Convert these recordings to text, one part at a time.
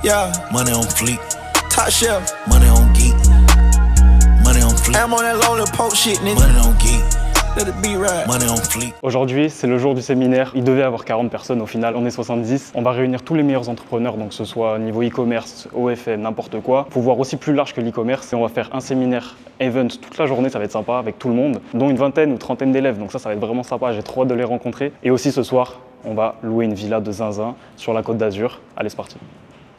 Yeah, money on fleek. Top shelf, money on geek. Money on fleek. I'm on that lonely poke shit, nigga. Money on geek. Aujourd'hui, c'est le jour du séminaire. Il devait y avoir 40 personnes au final, on est 70. On va réunir tous les meilleurs entrepreneurs, donc que ce soit niveau e-commerce, OFM, n'importe quoi, pour voir aussi plus large que l'e-commerce. Et on va faire un séminaire event toute la journée, ça va être sympa, avec tout le monde, dont une vingtaine ou trentaine d'élèves. Donc ça va être vraiment sympa, j'ai trop hâte de les rencontrer. Et aussi ce soir, on va louer une villa de zinzin sur la Côte d'Azur. Allez, c'est parti.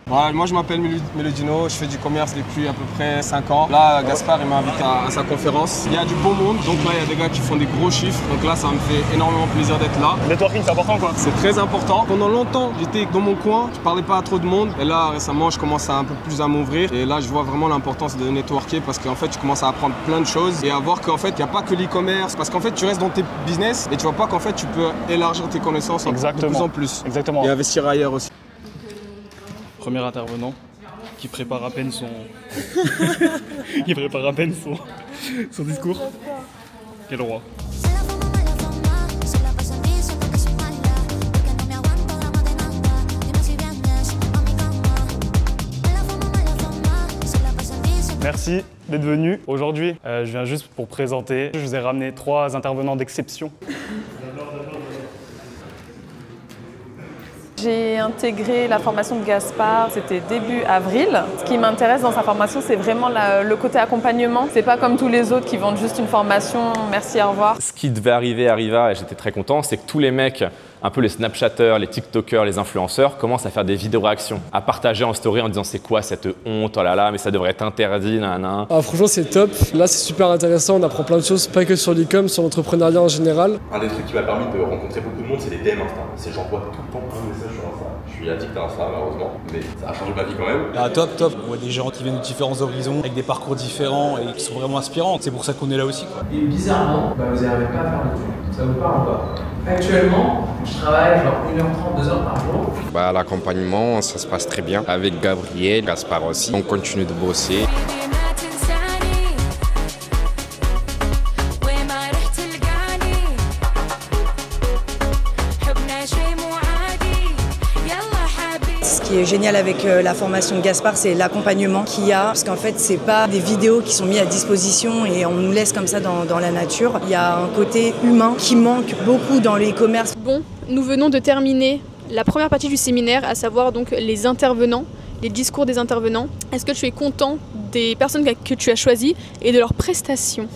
Voilà, moi je m'appelle Melodino, je fais du commerce depuis à peu près 5 ans. Là, Gaspard il m'a invité à sa conférence. Il y a du beau monde, donc là il y a des gars qui font des gros chiffres. Donc là ça me fait énormément plaisir d'être là. Le networking c'est important quoi. C'est très important. Pendant longtemps j'étais dans mon coin, je parlais pas à trop de monde. Et là récemment je commence un peu plus à m'ouvrir. Et là je vois vraiment l'importance de networker parce qu'en fait tu commences à apprendre plein de choses. Et à voir qu'en fait il n'y a pas que l'e-commerce. Parce qu'en fait tu restes dans tes business et tu vois pas qu'en fait tu peux élargir tes connaissances de plus en plus. Exactement. Et investir ailleurs aussi. Premier intervenant qui prépare à peine son son discours. Quel roi. Merci d'être venu. Aujourd'hui, je viens juste pour présenter. Je vous ai ramené 3 intervenants d'exception. J'ai intégré la formation de Gaspard, c'était début avril. Ce qui m'intéresse dans sa formation, c'est vraiment le côté accompagnement. C'est pas comme tous les autres qui vendent juste une formation, merci, au revoir. Ce qui devait arriver arriva et j'étais très content, c'est que tous les mecs, un peu les Snapchatters, les TikTokers, les influenceurs, commencent à faire des vidéos réactions, à partager en story en disant c'est quoi cette honte, oh là là, mais ça devrait être interdit, nanana. Ah, franchement c'est top, là c'est super intéressant, on apprend plein de choses, pas que sur l'e-com, sur l'entrepreneuriat en général. Un des trucs qui m'a permis de rencontrer beaucoup de monde, c'est les DM Insta. J'envoie tout le temps un message sur Insta. Je suis addict à Insta malheureusement, mais ça a changé ma vie quand même. Ah, top. On voit des gens qui viennent de différents horizons, avec des parcours différents et qui sont vraiment inspirants. C'est pour ça qu'on est là aussi, quoi. Et bizarrement, vous n'arrivez pas à faire le tout. Ça vous parle pas? Actuellement, je travaille genre 1h30, 2h par jour. L'accompagnement, ça se passe très bien. Avec Gabriel, Gaspard aussi. On continue de bosser. Ce qui est génial avec la formation de Gaspard, c'est l'accompagnement qu'il y a, parce qu'en fait, c'est pas des vidéos qui sont mises à disposition et on nous laisse comme ça dans la nature. Il y a un côté humain qui manque beaucoup dans le e-commerce. Bon, nous venons de terminer la première partie du séminaire, à savoir donc les intervenants, les discours des intervenants. Est-ce que tu es content des personnes que tu as choisies et de leurs prestations?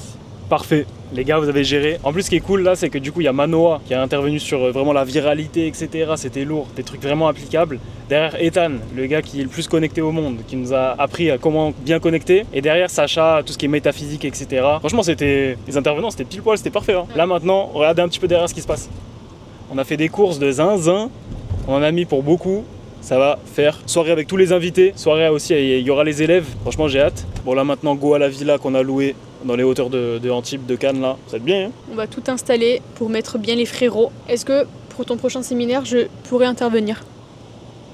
Parfait, les gars, vous avez géré. En plus, ce qui est cool là, c'est que du coup, il y a Manoa qui a intervenu sur vraiment la viralité, etc. C'était lourd, des trucs vraiment applicables. Derrière, Ethan, le gars qui est le plus connecté au monde, qui nous a appris à comment bien connecter. Et derrière, Sacha, tout ce qui est métaphysique, etc. Franchement, les intervenants, c'était pile poil, c'était parfait. Hein. Là maintenant, regardez un petit peu derrière ce qui se passe. On a fait des courses de zinzin, on en a mis pour beaucoup. Ça va faire soirée avec tous les invités, soirée aussi, il y aura les élèves. Franchement, j'ai hâte. Bon, là maintenant, go à la villa qu'on a louée dans les hauteurs de Antibes, de Cannes, là. Ça va être bien, hein. On va tout installer pour mettre bien les frérots. Est-ce que pour ton prochain séminaire, je pourrais intervenir?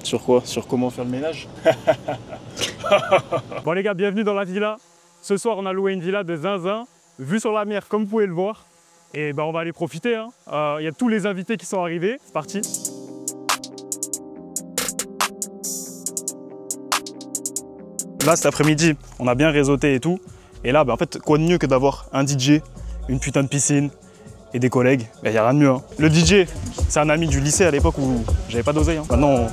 Sur quoi? Sur comment faire le ménage? Bon les gars, bienvenue dans la villa. Ce soir, on a loué une villa de zinzin, vue sur la mer, comme vous pouvez le voir. Et on va aller profiter, hein. Y a tous les invités qui sont arrivés. C'est parti. Là, cet après-midi, on a bien réseauté et tout. Et là, en fait, quoi de mieux que d'avoir un DJ, une putain de piscine et des collègues? Il n'y a rien de mieux. Hein. Le DJ, c'est un ami du lycée à l'époque où j'avais pas d'oseille. Hein. Maintenant,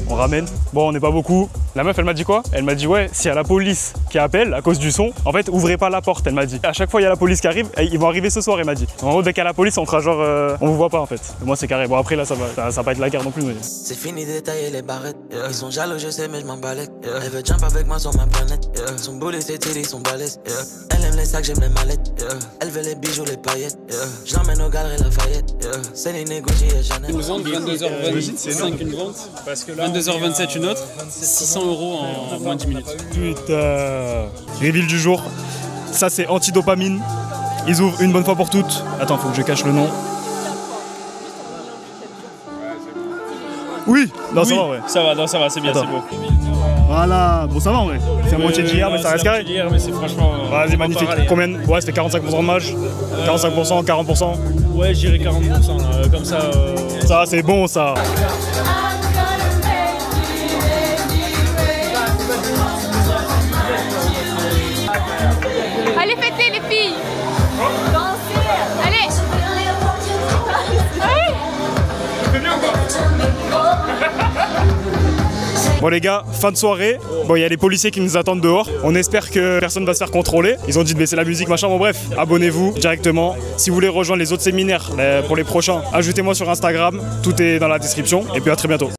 on ramène. Bon, on n'est pas beaucoup. La meuf, elle m'a dit quoi? Elle m'a dit, ouais, s'il y a la police qui appelle à cause du son, en fait, ouvrez pas la porte, elle m'a dit. À chaque fois, il y a la police qui arrive, ils vont arriver ce soir, elle m'a dit. En gros, dès qu'il y a la police, on fera genre, on vous voit pas en fait. Et moi, c'est carré. Bon, après, là, ça va pas être la guerre non plus. Mais... C'est fini de détailler les barrettes. Ils sont jaloux, je sais, mais je m'en balèque. Elle veut jump avec moi sur ma planète. Son boulet, c'est tiré, son balèze. Elle aime les sacs, j'aime les mallettes. Elle veut les bijoux, les paillettes. Je l'emmène au galeries Lafayette. C'est les négociés et Chanel. Une vente, 22h25 une vente. Parce que là, 22h27 une autre. C'est 600 € en moins de 10 minutes. Putain. Reveal du jour. Ça, c'est antidopamine. Ils ouvrent une bonne fois pour toutes. Attends, faut que je cache le nom. Oui. Non, oui, ça va, ouais. Ça va, c'est bien, c'est beau. Voilà, bon ça va en vrai. C'est à moitié d'hier, mais ça reste carré. Mais c'est franchement. Vas-y, magnifique. Combien? Ouais, c'était 45% de marge. 45%, 40%. Ouais, je dirais 40%, là, comme ça. Ça, c'est bon ça. Allez. Bon les gars, fin de soirée. Bon, il y a les policiers qui nous attendent dehors. On espère que personne va se faire contrôler. Ils ont dit de baisser la musique, machin. Bon bref, abonnez-vous directement. Si vous voulez rejoindre les autres séminaires pour les prochains, ajoutez-moi sur Instagram. Tout est dans la description. Et puis à très bientôt.